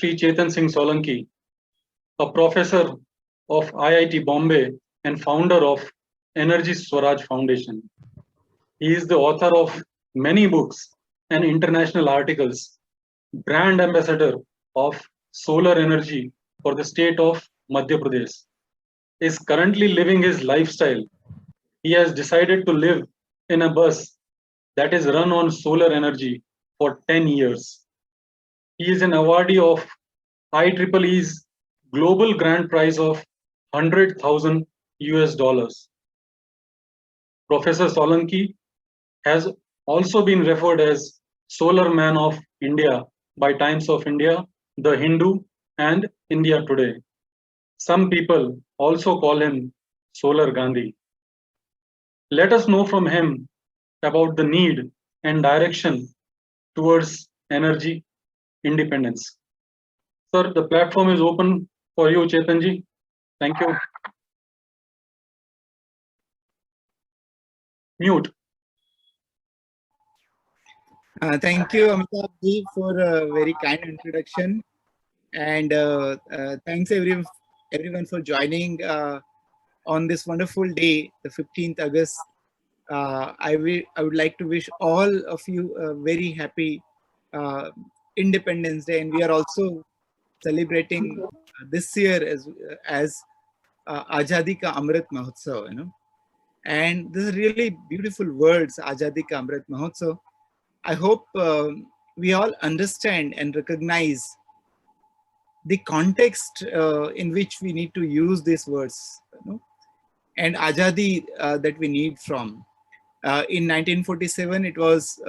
Sri Chetan Singh Solanki, a professor of IIT Bombay and founder of Energy Swaraj Foundation. He is the author of many books and international articles, brand ambassador of solar energy for the state of Madhya Pradesh, is currently living his lifestyle. He has decided to live in a bus that is run on solar energy for 10 years. He is an awardee of IEEE's global grand prize of 100,000 US dollars. Professor Solanki has also been referred as Solar Man of India by Times of India, The Hindu, and India Today. Some people also call him Solar Gandhi. Let us know from him about the need and direction towards energy independence. Sir, the platform is open for you, Chetanji. Thank you. Mute. Thank you, Amitabh ji, for a very kind introduction. And thanks everyone for joining on this wonderful day, the 15th August. I would like to wish all of you a very happy Independence Day, and we are also celebrating this year as Azadi Ka Amrit Mahotsav, And this is really beautiful words, Azadi Ka Amrit Mahotsav. I hope we all understand and recognize the context in which we need to use these words, and Azadi that we need from. In 1947, it was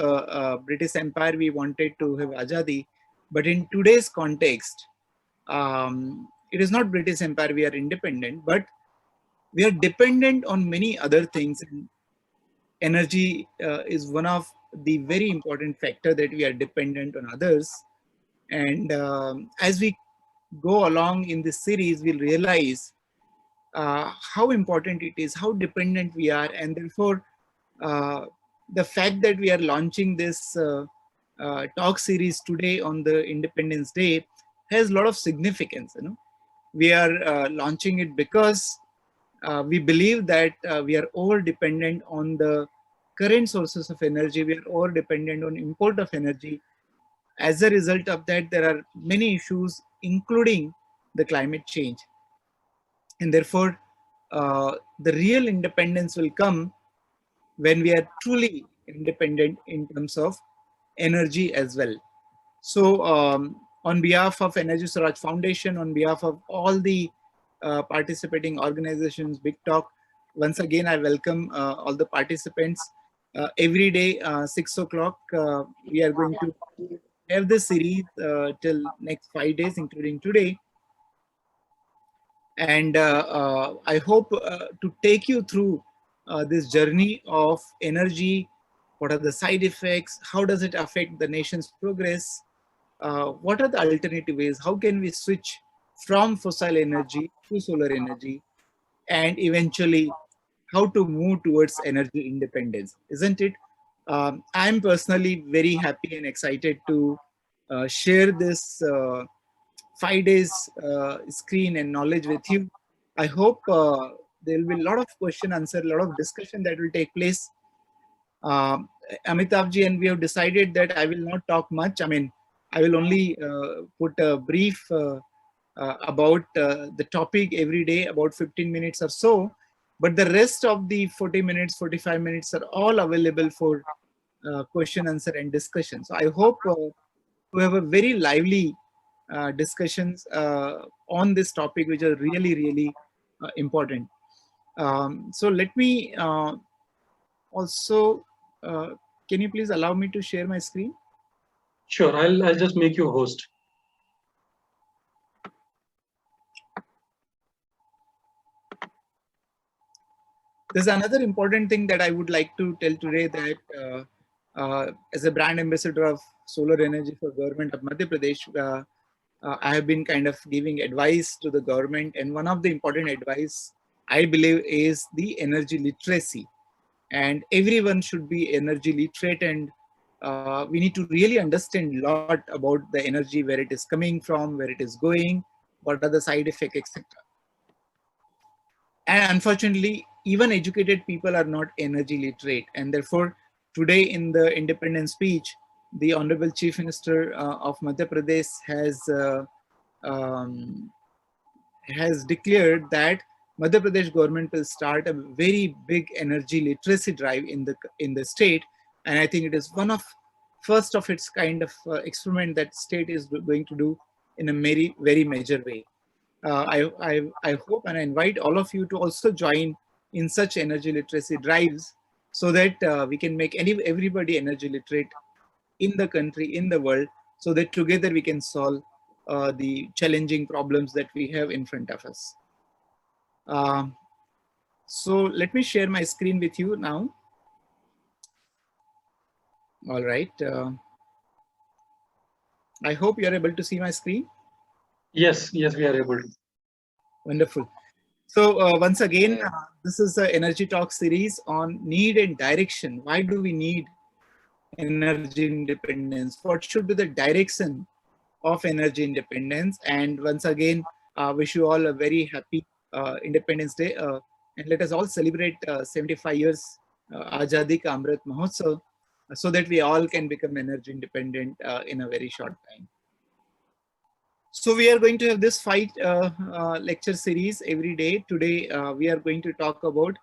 British Empire we wanted to have Azadi, but in today's context, it is not British Empire we are independent, but we are dependent on many other things. Energy is one of the very important factor that we are dependent on others. And as we go along in this series, we'll realize how important it is, how dependent we are, and therefore the fact that we are launching this talk series today on the Independence Day has a lot of significance. We are launching it because we believe that we are over dependent on the current sources of energy. We are over dependent on import of energy. As a result of that, there are many issues, including the climate change. And therefore, the real independence will come when we are truly independent in terms of energy as well. So on behalf of Energy Swaraj Foundation, on behalf of all the participating organizations, Big Talk, once again, I welcome all the participants. Every day, 6 o'clock, we are going to have this series till next 5 days, including today. And I hope to take you through this journey of energy. What are the side effects? How does it affect the nation's progress? What are the alternative ways? How can we switch from fossil energy to solar energy? And eventually, how to move towards energy independence, isn't it? I'm personally very happy and excited to share this 5 days screen and knowledge with you. I hope there will be a lot of question answer, a lot of discussion that will take place. Amitabh ji and we have decided that I will not talk much. I mean, I will only put a brief about the topic every day, about 15 minutes or so. But the rest of the 40 minutes, 45 minutes are all available for question, answer, and discussion. So I hope to have a very lively discussions on this topic, which are really, really important. So let me also, can you please allow me to share my screen? Sure, I'll just make you host. There's another important thing that I would like to tell today, that as a brand ambassador of solar energy for government of Madhya Pradesh, I have been kind of giving advice to the government, and one of the important advice I believe is the energy literacy, and everyone should be energy literate. And we need to really understand a lot about the energy, where it is coming from, where it is going, what are the side effects, etc. And unfortunately, even educated people are not energy literate. And therefore, today in the independence speech, the Honorable Chief Minister of Madhya Pradesh um, has declared that Madhya Pradesh government will start a very big energy literacy drive in the state, and I think it is one of first of its kind of experiment that state is going to do in a very major way. I hope and I invite all of you to also join in such energy literacy drives, so that we can make everybody energy literate in the country, in the world, so that together we can solve the challenging problems that we have in front of us. So let me share my screen with you now. All right. I hope you are able to see my screen. Yes, yes, we are able to. Wonderful. So once again, this is the Energy Talk series on need and direction. Why do we need energy independence? What should be the direction of energy independence? And once again, wish you all a very happy Independence Day. And let us all celebrate 75 years Azadi Ka Amrit Mahotsav, so that we all can become energy independent in a very short time. So we are going to have this lecture series every day. Today, we are going to talk about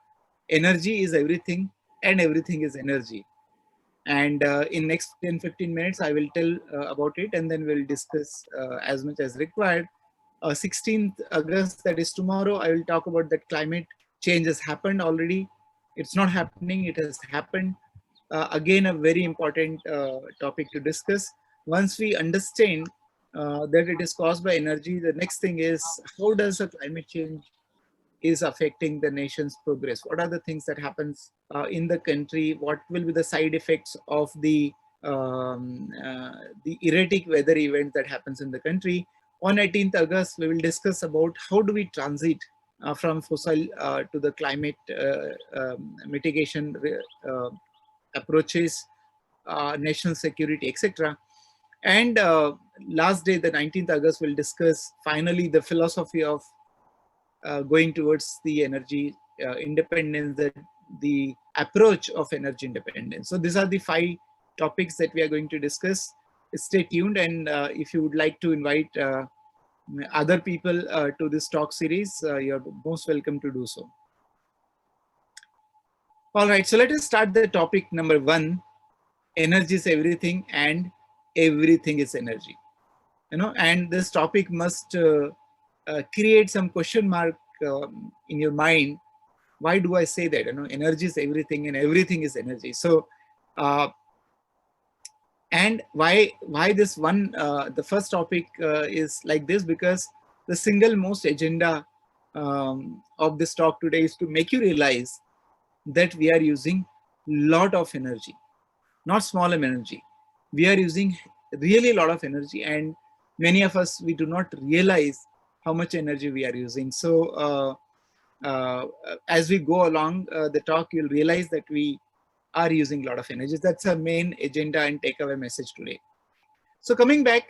energy is everything and everything is energy. And in next 10-15 minutes, I will tell about it, and then we'll discuss as much as required. 16th August, that is tomorrow, I will talk about that climate change has happened already. It's not happening, it has happened. Again, a very important topic to discuss. Once we understand that it is caused by energy, the next thing is, how does the climate change is affecting the nation's progress? What are the things that happens in the country? What will be the side effects of the erratic weather event that happens in the country? On 18th August, we will discuss about how do we transit from fossil to the climate mitigation approaches, national security, etc. And last day, the 19th August, we'll discuss finally the philosophy of going towards the energy independence, the approach of energy independence. So these are the 5 topics that we are going to discuss. Stay tuned, and if you would like to invite other people to this talk series, you're most welcome to do so. All right, so let us start the topic number 1. Energy is everything and everything is energy. And this topic must create some question mark in your mind. Why do I say that? Energy is everything and everything is energy. So, and why this one? The first topic is like this, because the single most agenda of this talk today is to make you realize that we are using lot of energy, not small energy. We are using really a lot of energy, and many of us, we do not realize how much energy we are using. So as we go along the talk, you'll realize that we are using a lot of energy. That's our main agenda and takeaway message today. So coming back,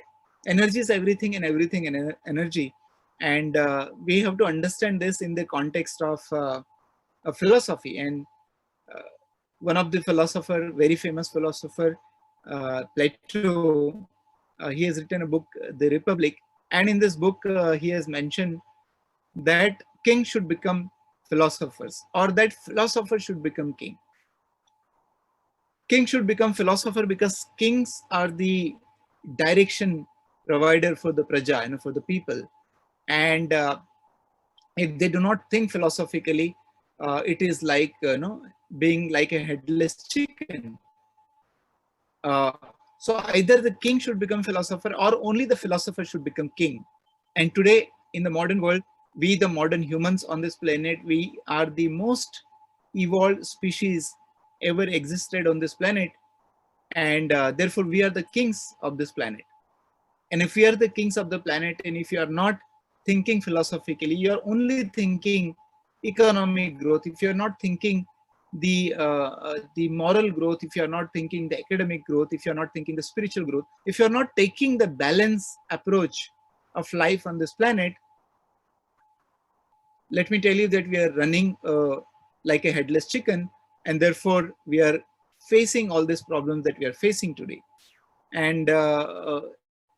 energy is everything and everything in energy. And we have to understand this in the context of a philosophy. And one of the philosopher, very famous philosopher, Plato, he has written a book, The Republic. And in this book, he has mentioned that kings should become philosophers, or that philosophers should become king. King should become philosopher because kings are the direction provider for the praja, for the people. And if they do not think philosophically, it is like being like a headless chicken. So either the king should become philosopher, or only the philosopher should become king. And today in the modern world, we, the modern humans on this planet, we are the most evolved species ever existed on this planet. And therefore we are the kings of this planet. And if we are the kings of the planet, and if you are not thinking philosophically, you are only thinking economic growth, if you are not thinking the moral growth, if you're not thinking the academic growth, if you're not thinking the spiritual growth, if you're not taking the balanced approach of life on this planet, let me tell you that we are running like a headless chicken, and therefore we are facing all these problems that we are facing today. And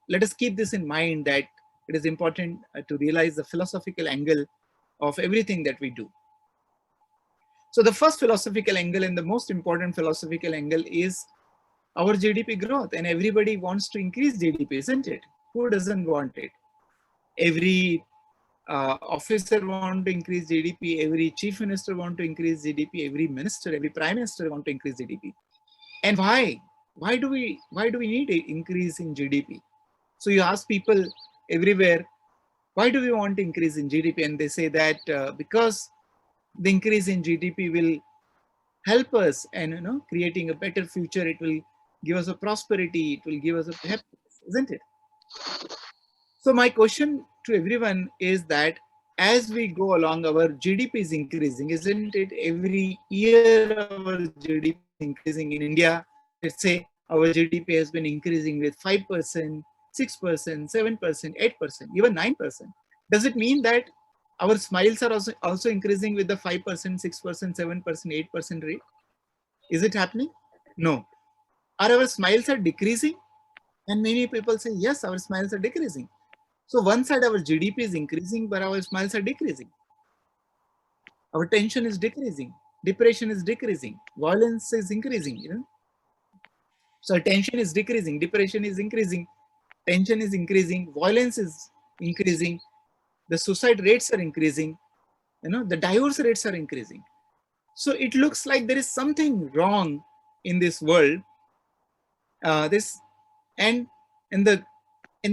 let us keep this in mind, that it is important to realize the philosophical angle of everything that we do. So the first philosophical angle and the most important philosophical angle is our GDP growth, and everybody wants to increase GDP, isn't it? Who doesn't want it? Every officer want to increase GDP, every chief minister want to increase GDP, every minister, every prime minister want to increase GDP. And why? Why do we need an increase in GDP? So you ask people everywhere, why do we want to increase in GDP? And they say that because the increase in GDP will help us and creating a better future. It will give us a prosperity. It will give us a happiness, isn't it? So my question to everyone is that as we go along, our GDP is increasing, isn't it? Every year our GDP is increasing in India. Let's say our GDP has been increasing with 5%, 6%, 7%, 8%, even 9%. Does it mean that our smiles are also increasing with the 5%, 6%, 7%, 8% rate? Is it happening? No. Are our smiles are decreasing? And many people say, yes, our smiles are decreasing. So one side our GDP is increasing, but our smiles are decreasing. Our tension is decreasing. Depression is decreasing. Violence is increasing. So tension is decreasing. Depression is increasing. Tension is increasing. Violence is increasing. The suicide rates are increasing. The divorce rates are increasing. So it looks like there is something wrong in this world. And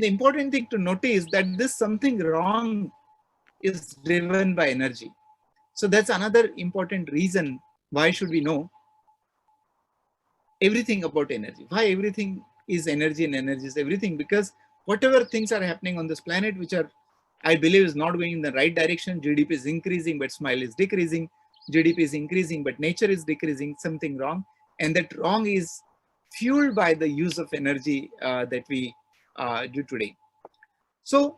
the important thing to notice that this something wrong is driven by energy. So that's another important reason why should we know everything about energy. Why everything is energy and energy is everything? Because whatever things are happening on this planet, which are, I believe, is not going in the right direction. GDP is increasing, but smile is decreasing. GDP is increasing, but nature is decreasing, something wrong. And that wrong is fueled by the use of energy that we do today. So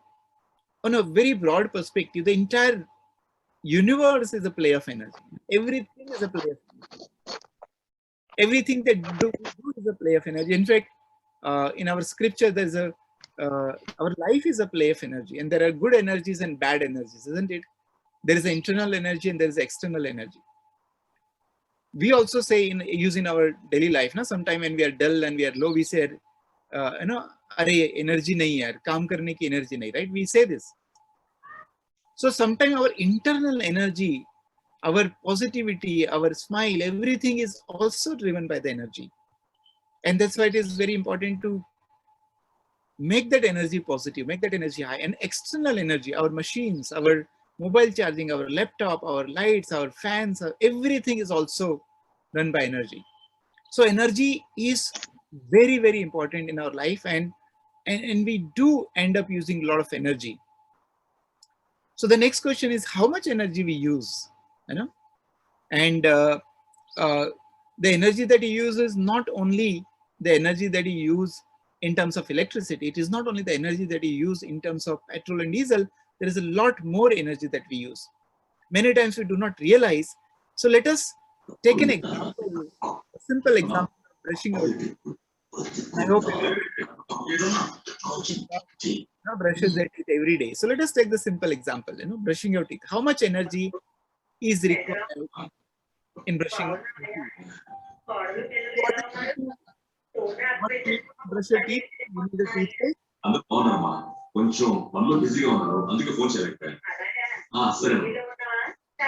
on a very broad perspective, the entire universe is a play of energy. Everything is a play of energy. Everything that we do is a play of energy. In fact, in our scripture, there's our life is a play of energy, and there are good energies and bad energies, isn't it? There is internal energy and there is external energy. We also say use in our daily life, sometime when we are dull and we are low, we say, "Arey, energy nahi hai, kaam karne ki energy nahi," right? We say this. So sometimes our internal energy, our positivity, our smile, everything is also driven by the energy. And that's why it is very important to make that energy positive, make that energy high. And external energy, our machines, our mobile charging, our laptop, our lights, our fans, everything is also run by energy. So energy is very, very important in our life, and we do end up using a lot of energy. So the next question is how much energy we use, and the energy that you use is not only the energy that you use in terms of electricity. It is not only the energy that you use in terms of petrol and diesel. There is a lot more energy that we use. Many times we do not realize. So let us take an example, a simple example of brushing our teeth. I hope brushes their teeth every day. So let us take the simple example, brushing your teeth. How much energy is required in brushing your teeth? Brush your teeth, you need a toothpaste.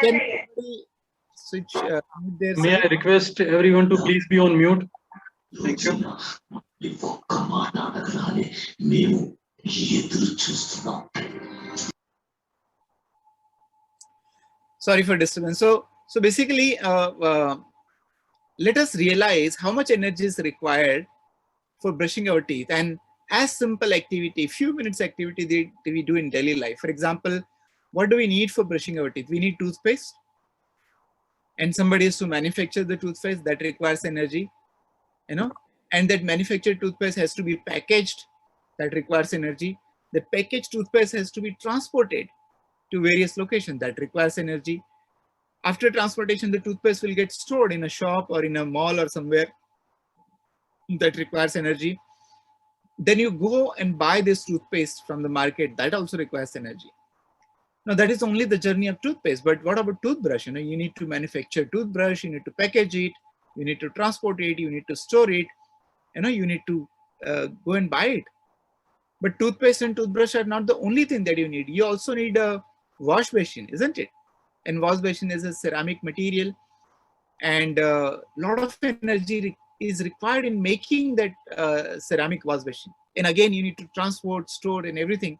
Can somebody switch their May I request everyone to please be on mute? Thank you. Sorry for disturbance. So basically, let us realize how much energy is required for brushing our teeth. And as simple activity, few minutes activity that we do in daily life. For example, what do we need for brushing our teeth? We need toothpaste and somebody has to manufacture the toothpaste. That requires energy, and that manufactured toothpaste has to be packaged. That requires energy. The packaged toothpaste has to be transported to various locations. That requires energy. After transportation, the toothpaste will get stored in a shop or in a mall or somewhere. That requires energy. Then you go and buy this toothpaste from the market. That also requires energy. Now that is only the journey of toothpaste. But what about toothbrush? You need to manufacture toothbrush. You need to package it. You need to transport it. You need to store it. You need to go and buy it. But toothpaste and toothbrush are not the only thing that you need. You also need a wash basin, isn't it? And wash basin is a ceramic material, and a lot of energy is required in making that ceramic wash basin. And again, you need to transport, store, and everything.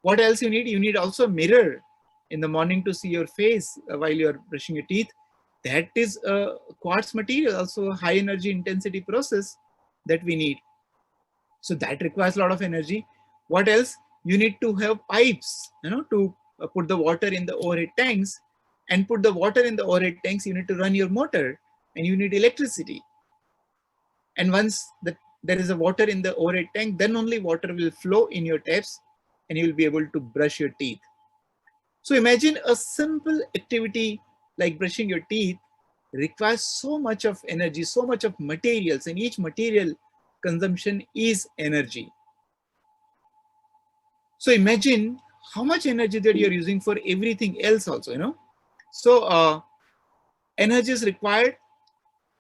What else you need? You need also a mirror in the morning to see your face while you're brushing your teeth. That is a quartz material, also a high energy intensity process that we need. So that requires a lot of energy. What else? You need to have pipes, to put the water in the overhead tanks. And put the water in the overhead tanks, you need to run your motor, and you need electricity. And once there is a water in the overhead tank, then only water will flow in your taps, and you will be able to brush your teeth. So imagine a simple activity like brushing your teeth requires so much of energy, so much of materials, and each material consumption is energy. So imagine how much energy that you're using for everything else also, So energy is required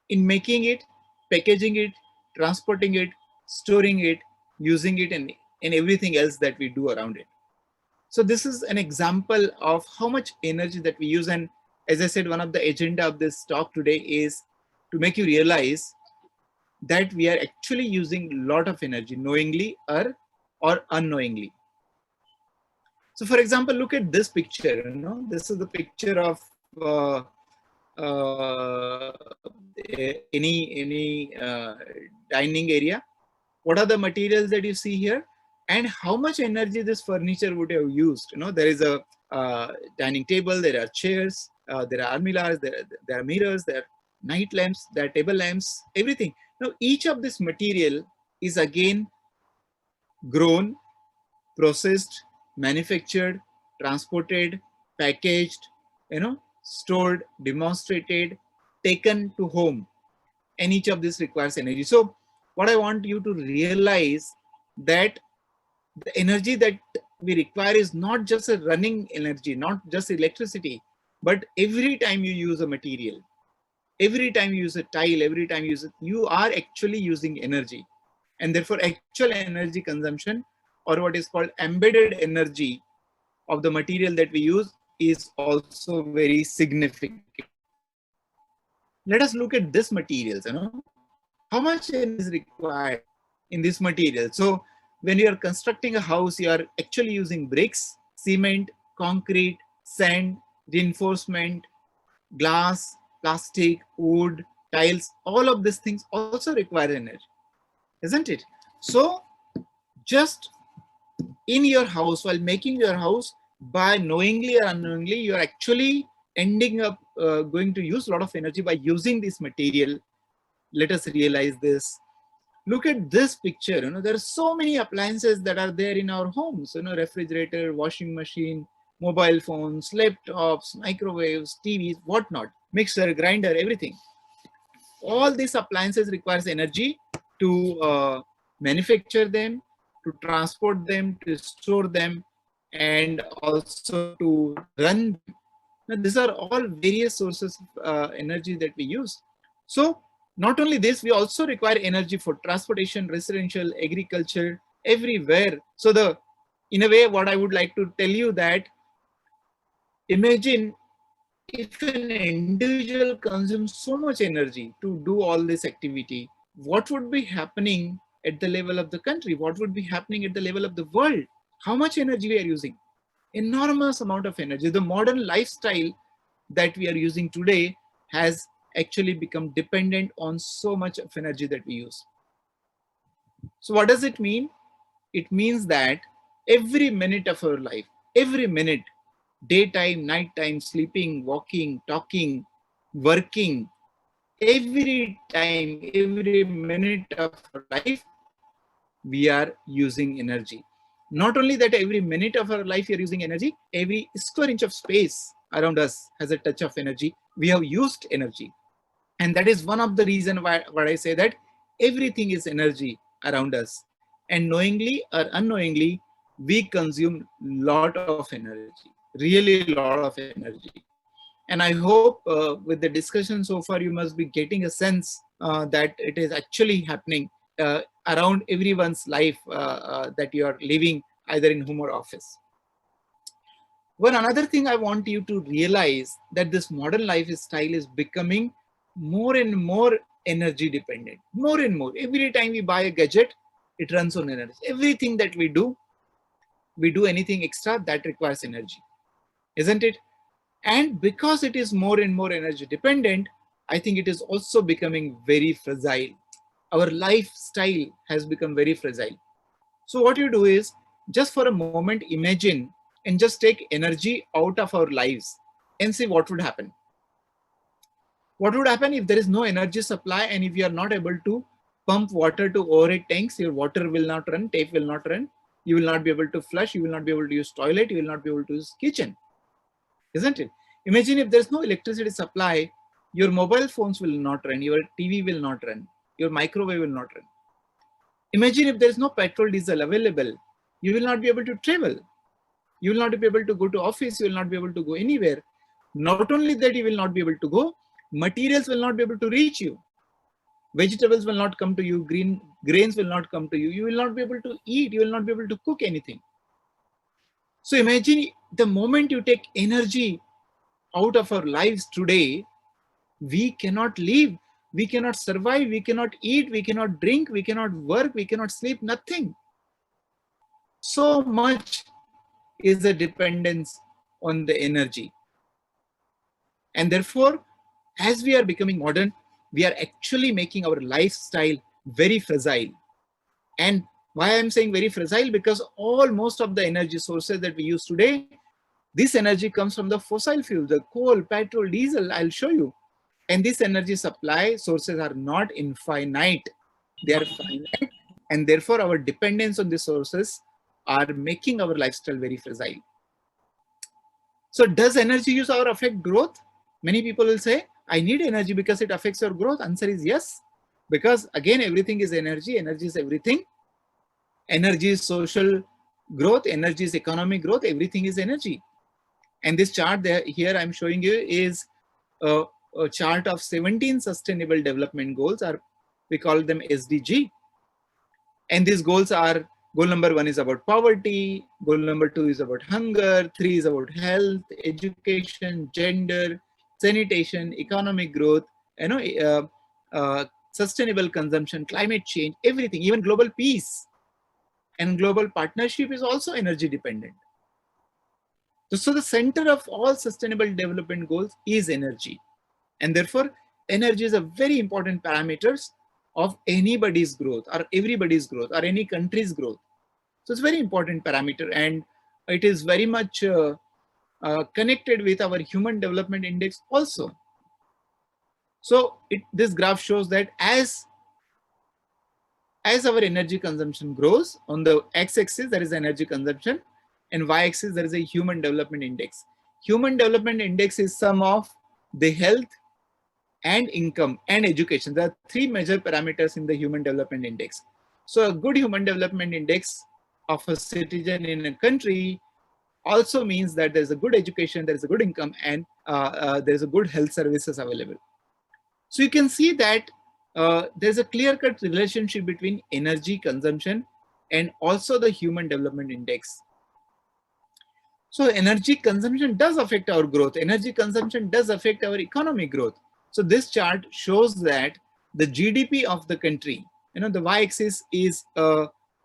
in making it, packaging it, transporting it, storing it, using it, and everything else that we do around it. So this is an example of how much energy that we use. And as I said, one of the agenda of this talk today is to make you realize that we are actually using a lot of energy, knowingly or unknowingly. So for example, look at this picture. This is the picture of any dining area. What are the materials that you see here, and how much energy this furniture would have used? There is a dining table, there are chairs, there are almirahs, there are mirrors, there are night lamps, there are table lamps, everything. Now each of this material is again grown, processed, manufactured, transported, packaged, stored, demonstrated, taken to home, and each of this requires energy. So what I want you to realize that the energy that we require is not just a running energy, not just electricity, but every time you use a material, every time you use a tile, every time you use it, you are actually using energy. And therefore actual energy consumption, or what is called embedded energy of the material that we use, is also very significant. Let us look at this materials, how much energy is required in this material. So when you are constructing a house, you are actually using bricks, cement, concrete, sand, reinforcement, glass, plastic, wood, tiles. All of these things also require energy, isn't it? So just in your house, while making your house, by knowingly or unknowingly, you are actually ending up going to use a lot of energy by using this material. Let us realize this. Look at this picture. There are so many appliances that are there in our homes. Refrigerator, washing machine, mobile phones, laptops, microwaves, TVs, whatnot, mixer, grinder, everything. All these appliances requires energy to manufacture them, to transport them, to store them, and also to run them. Now, these are all various sources of energy that we use. So not only this, we also require energy for transportation, residential, agriculture, everywhere. So in a way, what I would like to tell you that, imagine if an individual consumes so much energy to do all this activity, what would be happening at the level of the country? What would be happening at the level of the world? How much energy we are using? Enormous amount of energy. The modern lifestyle that we are using today has actually become dependent on so much of energy that we use. So what does it mean? It means that every minute of our life, every minute, daytime, nighttime, sleeping, walking, talking, working every time, every minute of our life, we are using energy. Not only that, every minute of our life we are using energy, every square inch of space around us has a touch of energy. We have used energy. And that is one of the reasons why I say that everything is energy around us. And knowingly or unknowingly, we consume lot of energy, really lot of energy. And I hope with the discussion so far, you must be getting a sense that it is actually happening around everyone's life that you are living either in home or office. One another thing I want you to realize that this modern lifestyle is becoming more and more energy dependent, more and more. Every time we buy a gadget, it runs on energy. Everything that we do anything extra that requires energy, isn't it? And because it is more and more energy dependent, I think it is also becoming very fragile. Our lifestyle has become very fragile. So what you do is, just for a moment, imagine and just take energy out of our lives and see what would happen. What would happen if there is no energy supply and if you are not able to pump water to overhead tanks? Your water will not run, tap will not run, you will not be able to flush, you will not be able to use toilet, you will not be able to use kitchen, isn't it? Imagine if there's no electricity supply, your mobile phones will not run, your TV will not run, your microwave will not run. Imagine if there's no petrol, diesel available, you will not be able to travel. You will not be able to go to office, you will not be able to go anywhere. Not only that, you will not be able to go, materials will not be able to reach you. Vegetables will not come to you, grains will not come to you, you will not be able to eat, you will not be able to cook anything. So imagine the moment you take energy out of our lives today, we cannot live, we cannot survive, we cannot eat, we cannot drink, we cannot work, we cannot sleep, nothing. So much is the dependence on the energy. And therefore, as we are becoming modern, we are actually making our lifestyle very fragile. And why I'm saying very fragile? Because most of the energy sources that we use today, this energy comes from the fossil fuels, the coal, petrol, diesel, I'll show you. And these energy supply sources are not infinite, they are finite. And therefore, our dependence on these sources are making our lifestyle very fragile. So does energy use or affect growth? Many people will say, I need energy because it affects your growth. Answer is yes. Because again, everything is energy. Energy is everything. Energy is social growth. Energy is economic growth. Everything is energy. And this chart here I'm showing you is a chart of 17 sustainable development goals, or we call them SDG. And these goals are, goal number 1 is about poverty, goal number 2 is about hunger, 3 is about health, education, gender, sanitation, economic growth, sustainable consumption, climate change, everything, even global peace and global partnership is also energy dependent. So the center of all sustainable development goals is energy. And therefore, energy is a very important parameter of anybody's growth or everybody's growth or any country's growth. So it's a very important parameter, and it is very much connected with our Human Development Index also. So this graph shows that as our energy consumption grows, on the x-axis there is energy consumption, and y-axis there is a Human Development Index. Human Development Index is sum of the health and income and education. There are 3 major parameters in the Human Development Index. So a good Human Development Index of a citizen in a country also means that there's a good education, there's a good income, and there's a good health services available. So you can see that there's a clear-cut relationship between energy consumption and also the Human Development Index. So energy consumption does affect our growth. Energy consumption does affect our economic growth. So this chart shows that the GDP of the country, the y-axis is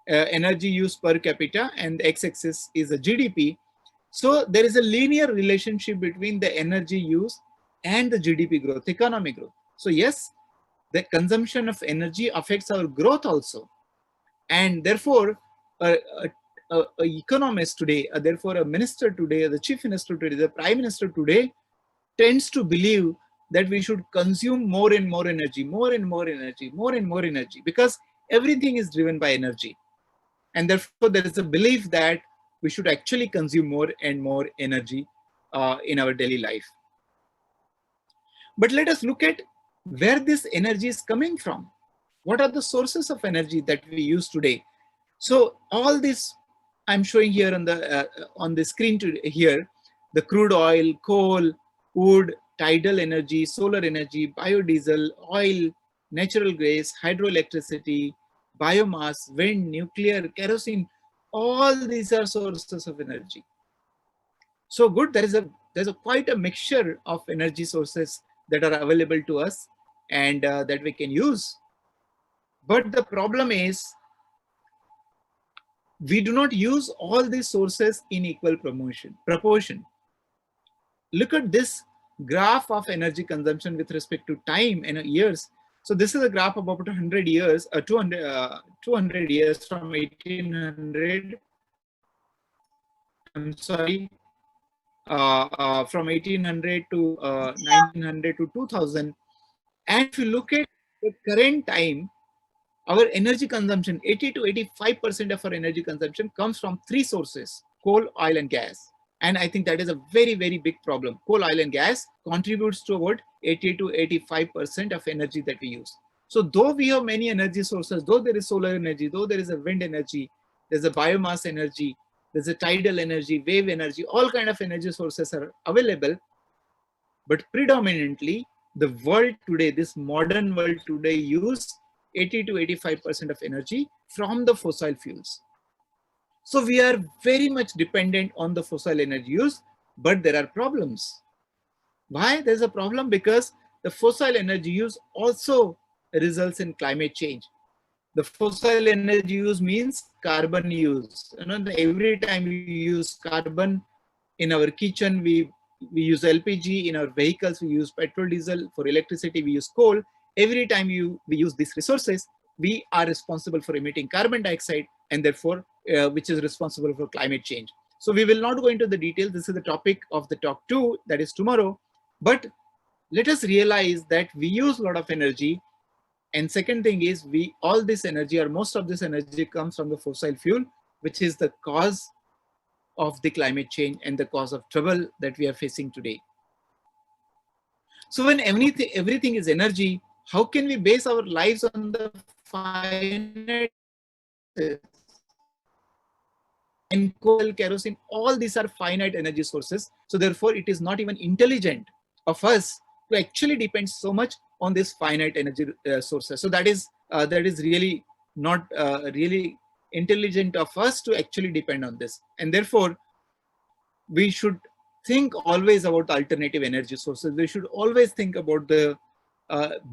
energy use per capita and the x-axis is a GDP. So there is a linear relationship between the energy use and the GDP growth, economic growth. So yes, the consumption of energy affects our growth also. And therefore, an economist today, therefore a minister today, the chief minister today, the prime minister today tends to believe that we should consume more and more energy, more and more energy, more and more energy, because everything is driven by energy. And therefore, there is a belief that we should actually consume more and more energy in our daily life. But let us look at where this energy is coming from. What are the sources of energy that we use today? So all this I'm showing here on the screen here, the crude oil, coal, wood, tidal energy, solar energy, biodiesel, oil, natural gas, hydroelectricity, biomass, wind, nuclear, kerosene, all these are sources of energy. So good, there's a quite a mixture of energy sources that are available to us and that we can use. But the problem is we do not use all these sources in equal proportion. Look at this graph of energy consumption with respect to time and years. So this is a graph about 100 years, 200 years from 1800. I'm sorry, from 1800 to 1900 to 2000. And if you look at the current time, our energy consumption, 80 to 85% of our energy consumption comes from three sources: coal, oil, and gas. And I think that is a very, very big problem. Coal, oil, and gas contributes to about 80 to 85% of energy that we use. So though we have many energy sources, though there is solar energy, though there is a wind energy, there's a biomass energy, there's a tidal energy, wave energy, all kind of energy sources are available. But predominantly, the world today, this modern world today, use 80 to 85% of energy from the fossil fuels. So we are very much dependent on the fossil energy use, but there are problems. Why? There's a problem because the fossil energy use also results in climate change. The fossil energy use means carbon use. You know, every time we use carbon in our kitchen, we use LPG. In our vehicles, we use petrol, diesel. For electricity, we use coal. Every time we use these resources, we are responsible for emitting carbon dioxide, and therefore, which is responsible for climate change. So we will not go into the details. This is the topic of the talk 2, that is tomorrow. But let us realize that we use a lot of energy. And second thing is, all this energy, or most of this energy, comes from the fossil fuel, which is the cause of the climate change and the cause of trouble that we are facing today. So when everything is energy, how can we base our lives on the finite? And coal, kerosene, all these are finite energy sources. So therefore, it is not even intelligent of us to actually depend so much on this finite energy sources. So that is really not really intelligent of us to actually depend on this. And therefore, we should think always about alternative energy sources. We should always think about the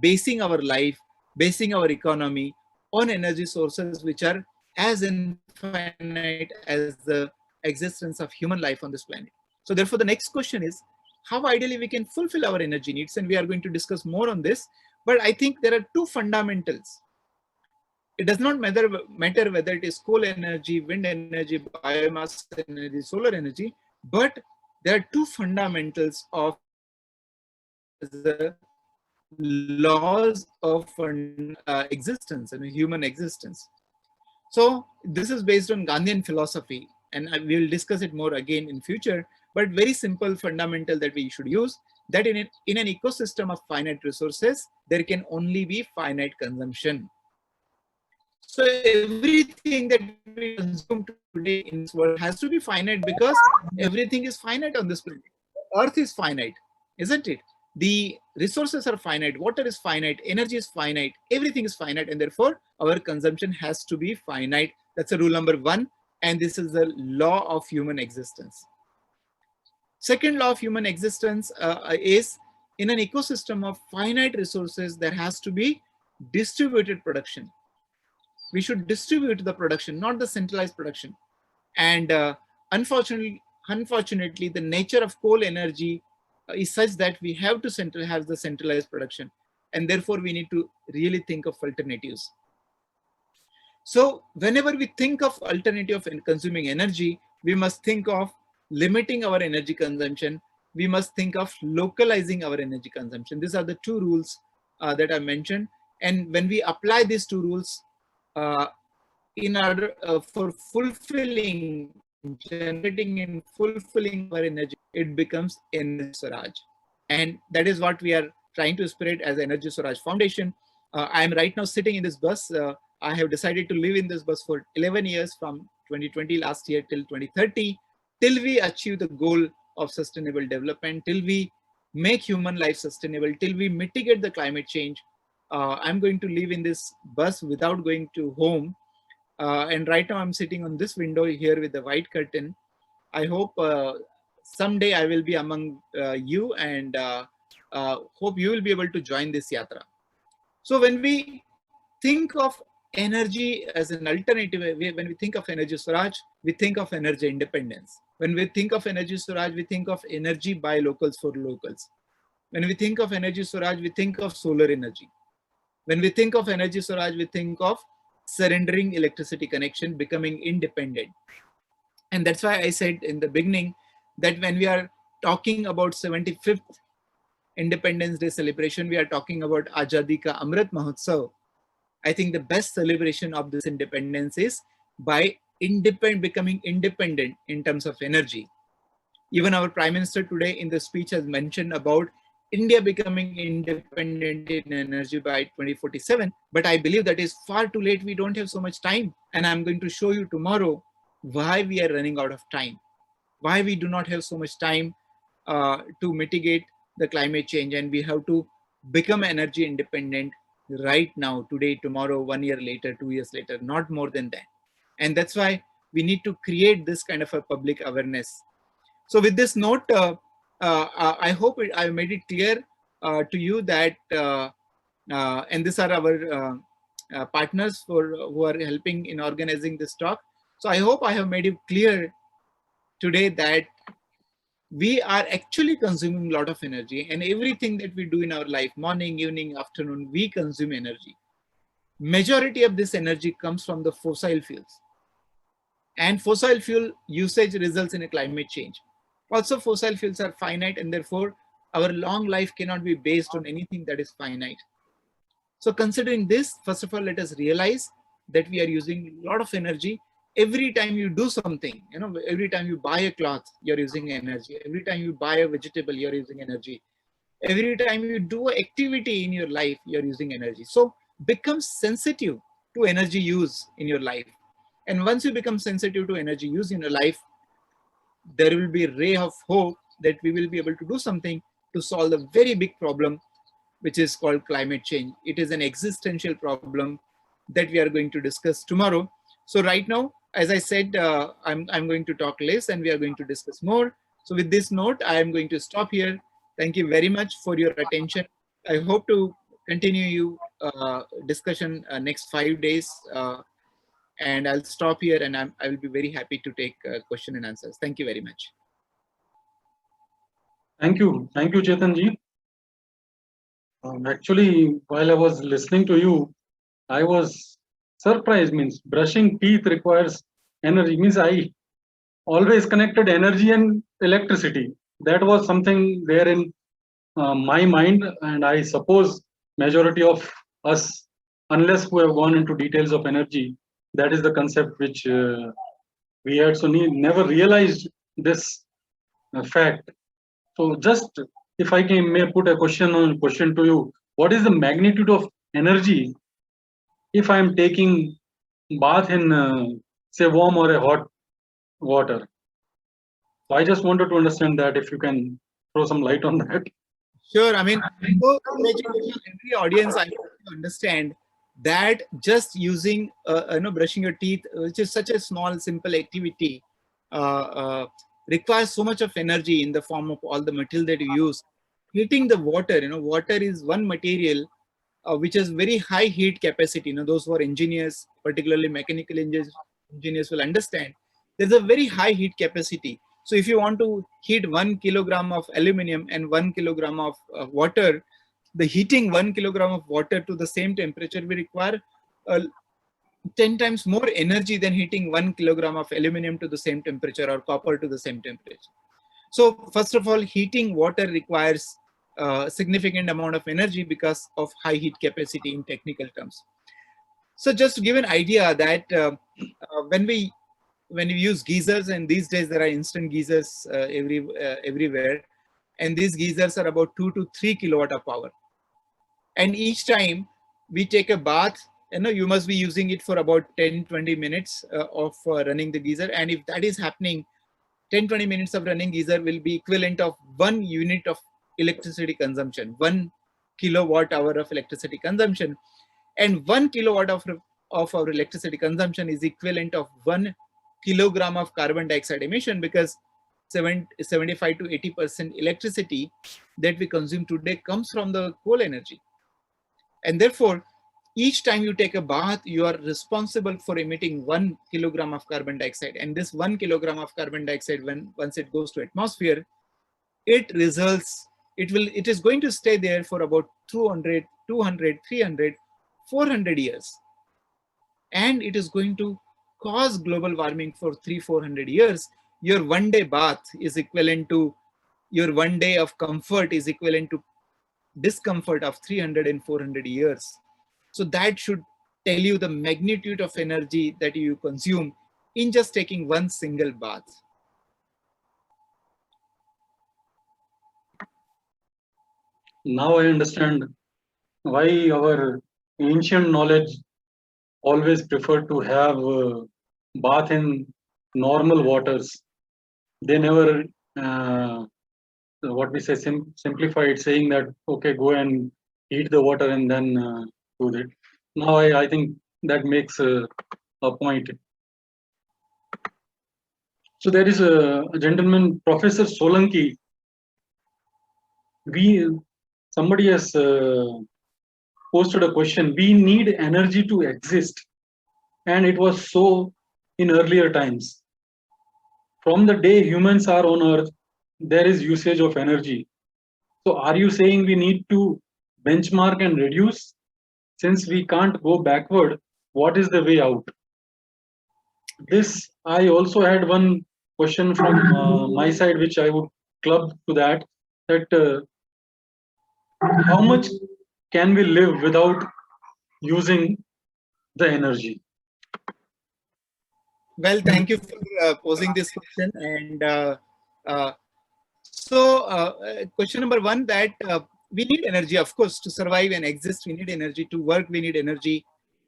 basing our life, basing our economy on energy sources which are as infinite as the existence of human life on this planet. So therefore, the next question is, how ideally we can fulfill our energy needs? And we are going to discuss more on this. But I think there are two fundamentals. It does not matter whether it is coal energy, wind energy, biomass energy, solar energy, but there are two fundamentals of the laws of existence and human existence. So this is based on Gandhian philosophy, and we will discuss it more again in future, but very simple fundamental that we should use, that in an ecosystem of finite resources, there can only be finite consumption. So everything that we consume today in this world has to be finite, because everything is finite on this planet. Earth is finite, isn't it? The resources are finite, water is finite, energy is finite, everything is finite, and therefore our consumption has to be finite. That's a rule number 1, and this is the law of human existence. Second law of human existence is, in an ecosystem of finite resources, there has to be distributed production. We should distribute the production, not the centralized production. And unfortunately, the nature of coal energy is such that we have to have the centralized production, and therefore we need to really think of alternatives. So whenever we think of alternative in consuming energy, we must think of limiting our energy consumption, we must think of localizing our energy consumption. These are the two rules that I mentioned. And when we apply these two rules in order for fulfilling, generating and fulfilling our energy, it becomes Energy Swaraj. And that is what we are trying to spread as Energy Swaraj Foundation. I am right now sitting in this bus. I have decided to live in this bus for 11 years from 2020 last year till 2030, till we achieve the goal of sustainable development, till we make human life sustainable, till we mitigate the climate change. I'm going to live in this bus without going to home. And right now I'm sitting on this window here with the white curtain. I hope someday I will be among you, and hope you will be able to join this yatra. So when we think of energy as an alternative, when we think of Energy Swaraj, we think of energy independence. When we think of Energy Swaraj, we think of energy by locals for locals. When we think of Energy Swaraj, we think of solar energy. When we think of Energy Swaraj, we think of surrendering electricity connection, becoming independent. And that's why I said in the beginning that when we are talking about 75th Independence Day celebration, we are talking about Azadi Ka Amrit Mahotsav. I think the best celebration of this independence is by becoming independent in terms of energy. Even our Prime Minister today in the speech has mentioned about India becoming independent in energy by 2047. But I believe that is far too late. We don't have so much time. And I'm going to show you tomorrow why we are running out of time, why we do not have so much time to mitigate the climate change. And we have to become energy independent right now, today, tomorrow, 1 year later, 2 years later, not more than that. And that's why we need to create this kind of a public awareness. So with this note, I hope I made it clear to you that, and these are our partners who are helping in organizing this talk. So I hope I have made it clear today that we are actually consuming a lot of energy, and everything that we do in our life, morning, evening, afternoon, we consume energy. Majority of this energy comes from the fossil fuels. And fossil fuel usage results in a climate change. Also, fossil fuels are finite, and therefore our long life cannot be based on anything that is finite. So considering this, first of all, let us realize that we are using a lot of energy. Every time you do something, every time you buy a cloth, you're using energy. Every time you buy a vegetable, you're using energy. Every time you do an activity in your life, you're using energy. So become sensitive to energy use in your life. And once you become sensitive to energy use in your life, there will be a ray of hope that we will be able to do something to solve the very big problem, which is called climate change. It is an existential problem that we are going to discuss tomorrow. So right now, as I said, I'm going to talk less and we are going to discuss more. So with this note, I am going to stop here. Thank you very much for your attention. I hope to continue you discussion next 5 days. And I'll stop here, and I will be very happy to take question and answers. Thank you very much. Thank you, Chetanji. Actually, while I was listening to you, I was surprised. Means brushing teeth requires energy. Means I always connected energy and electricity. That was something there in my mind, and I suppose majority of us, unless who have gone into details of energy, that is the concept which we had never realized this fact. So just if I may put a question to you, what is the magnitude of energy if I am taking bath in say warm or a hot water? So I just wanted to understand that, if you can throw some light on that. Sure. I mean, so every audience, I want to understand that just using, brushing your teeth, which is such a small, simple activity, requires so much of energy in the form of all the material that you use. Heating the water, water is one material which has very high heat capacity. Those who are engineers, particularly mechanical engineers will understand. There's a very high heat capacity. So if you want to heat 1 kilogram of aluminum and 1 kilogram of water, the heating 1 kilogram of water to the same temperature will require 10 times more energy than heating 1 kilogram of aluminum to the same temperature or copper to the same temperature. So first of all, heating water requires a significant amount of energy because of high heat capacity in technical terms. So just to give an idea that when we use geysers, and these days there are instant geysers everywhere, and these geysers are about 2 to 3 kilowatt of power. And each time we take a bath, you must be using it for about 10-20 minutes of running the geyser. And if that is happening, 10-20 minutes of running geyser will be equivalent of 1 unit of electricity consumption, 1 kilowatt hour of electricity consumption. And 1 kilowatt of our electricity consumption is equivalent of 1 kilogram of carbon dioxide emission, because 75 to 80% electricity that we consume today comes from the coal energy. And therefore, each time you take a bath, you are responsible for emitting 1 kilogram of carbon dioxide. And this 1 kilogram of carbon dioxide, once it goes to atmosphere, it is going to stay there for about 200, 300, 400 years. And it is going to cause global warming for 300-400 years. Your 1 day bath is equivalent to, your 1 day of comfort is equivalent to discomfort of 300 and 400 years. So that should tell you the magnitude of energy that you consume in just taking one single bath. Now I understand why our ancient knowledge always preferred to have bath in normal waters. They never, what we say, simplified, saying that, okay, go and heat the water and then do it. Now I think that makes a point. So there is a gentleman, Professor Solanki. Somebody has posted a question. We need energy to exist, and it was so in earlier times. From the day humans are on Earth, there is usage of energy. So are you saying we need to benchmark and reduce? Since we can't go backward, what is the way out? This, I also had one question from my side, which I would club to that how much can we live without using the energy? Well, thank you for posing this question. And question number one, that we need energy, of course, to survive and exist. We need energy to work. We need energy.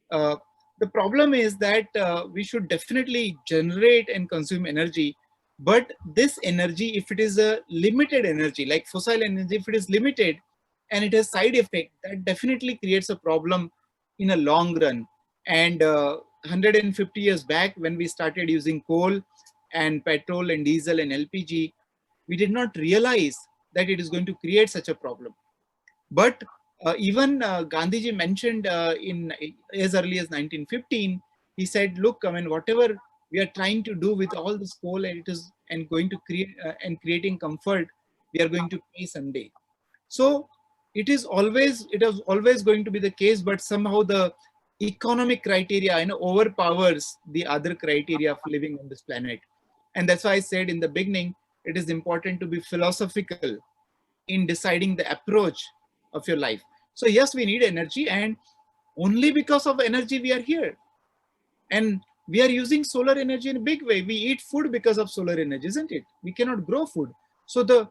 The problem is that we should definitely generate and consume energy. But this energy, if it is a limited energy, like fossil energy, if it is limited and it has side effect, that definitely creates a problem in a long run. And 150 years back, when we started using coal and petrol and diesel and LPG, we did not realize that it is going to create such a problem. But even Gandhiji mentioned in as early as 1915, he said, look, I mean, whatever we are trying to do with all this coal and going to create and creating comfort, we are going to pay someday. So it is always going to be the case, but somehow the economic criteria overpowers the other criteria of living on this planet. And that's why I said in the beginning, it is important to be philosophical in deciding the approach of your life. So yes, we need energy, and only because of energy we are here. And we are using solar energy in a big way. We eat food because of solar energy, isn't it? We cannot grow food. So the